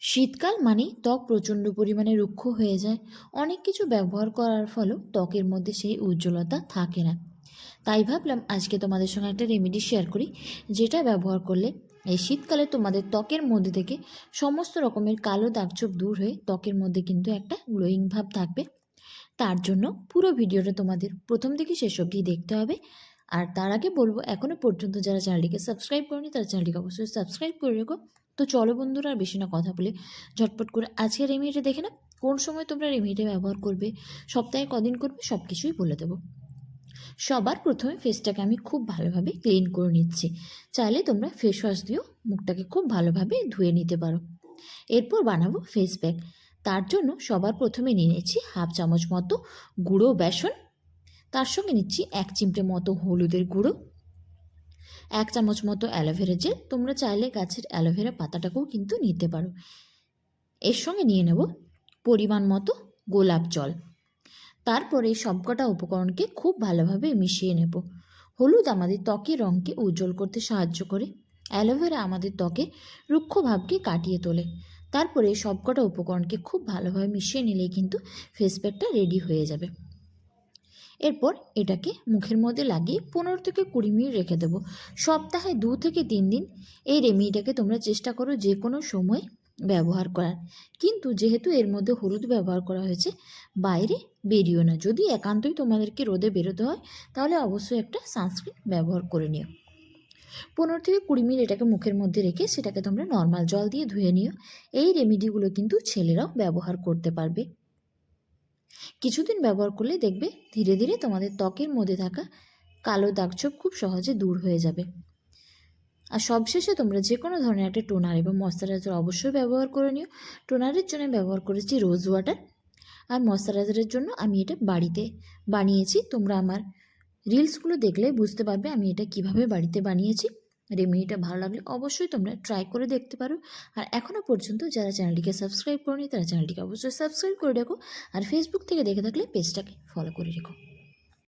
শীতকাল মানেই ত্বক প্রচণ্ড পরিমাণে রুক্ষ হয়ে যায়। অনেক কিছু ব্যবহার করার ফলেও ত্বকের মধ্যে সেই উজ্জ্বলতা থাকে না। তাই ভাবলাম আজকে তোমাদের সঙ্গে একটা রেমেডি শেয়ার করি, যেটা ব্যবহার করলে এই শীতকালে তোমাদের ত্বকের মধ্যে থেকে সমস্ত রকমের কালো দাগছোপ দূর হয়ে ত্বকের মধ্যে কিন্তু একটা গ্লোয়িং ভাব থাকবে। তার জন্য পুরো ভিডিওটা তোমাদের প্রথম থেকে শেষ অবধি দেখতে হবে। আর তার আগে বলবো, এখনও পর্যন্ত যারা চ্যানেলটিকে সাবস্ক্রাইব করেনি তারা চ্যানেলটিকে অবশ্যই সাবস্ক্রাইব করে রেখো। তো চলো বন্ধুরা, আর বেশি না কথা বলে ঝটপট করে আজকের রেমেডিটা দেখে না। কোন সময় তোমরা রেমেডিটা ব্যবহার করবে, সপ্তাহে কদিন করবে, সব কিছুই বলে দেবো। সবার প্রথমে ফেসটাকে আমি খুব ভালোভাবে ক্লিন করে নিচ্ছি। চাইলে তোমরা ফেস ওয়াশ দিয়েও মুখটাকে খুব ভালোভাবে ধুয়ে নিতে পারো। এরপর বানাবো ফেস প্যাক। তার জন্য সবার প্রথমে নিয়ে নিচ্ছি হাফ চামচ মতো গুঁড়ো বেসন। তার সঙ্গে নিচ্ছি 1 চিমটে মতো হলুদের গুঁড়ো, 1 চামচ মতো অ্যালোভেরা জেল। তোমরা চাইলে গাছের অ্যালোভেরা পাতাটাকেও কিন্তু নিতে পারো। এর সঙ্গে নিয়ে নেব পরিমাণ মতো গোলাপ জল। তারপরে এই সবকটা উপকরণকে খুব ভালোভাবে মিশিয়ে নেব। হলুদ আমাদের ত্বকের রঙকে উজ্জ্বল করতে সাহায্য করে, অ্যালোভেরা আমাদের ত্বকের রুক্ষ ভাবকে কাটিয়ে তোলে। তারপরে এই সবকটা উপকরণকে খুব ভালোভাবে মিশিয়ে নিলেই কিন্তু ফেস প্যাকটা রেডি হয়ে যাবে। এরপর এটাকে মুখের মধ্যে লাগিয়ে 15 থেকে 20 মিনিট রেখে দেবো। সপ্তাহে 2 থেকে 3 দিন এই রেমেডিটাকে তোমরা চেষ্টা করো যে কোনো সময় ব্যবহার করার। কিন্তু যেহেতু এর মধ্যে হলুদ ব্যবহার করা হয়েছে, বাইরে বেরিও না। যদি একান্তই তোমাদেরকে রোদে বেরোতে হয় তাহলে অবশ্যই একটা সানস্ক্রিন ব্যবহার করে নিও। 15 থেকে 20 মিনিট এটাকে মুখের মধ্যে রেখে সেটাকে তোমরা নর্মাল জল দিয়ে ধুয়ে নিও। এই রেমেডিগুলো কিন্তু ছেলেরাও ব্যবহার করতে পারবে। কিছুদিন ব্যবহার করলে দেখবে ধীরে ধীরে তোমাদের ত্বকের মধ্যে থাকা কালো দাগছোপ খুব সহজে দূর হয়ে যাবে। আর সবশেষে তোমরা যে কোনো ধরনের একটা টোনার এবং ময়শ্চারাইজার অবশ্যই ব্যবহার করে নিও। টোনারের জন্য ব্যবহার করেছি রোজ ওয়াটার, আর ময়শ্চারাইজারের জন্য আমি এটা বাড়িতে বানিয়েছি। তোমরা আমার রিলসগুলো দেখলে বুঝতে পারবে আমি এটা কিভাবে বাড়িতে বানিয়েছি। রেমেডিটা ভালো লাগলে অবশ্যই তোমরা ট্রাই করে দেখতে পারো। আর এখনও পর্যন্ত যারা চ্যানেলটিকে সাবস্ক্রাইব করোনি তারা চ্যানেলটিকে অবশ্যই সাবস্ক্রাইব করে রেখো। আর ফেসবুক থেকে দেখে থাকলে পেজটাকে ফলো করে রেখো।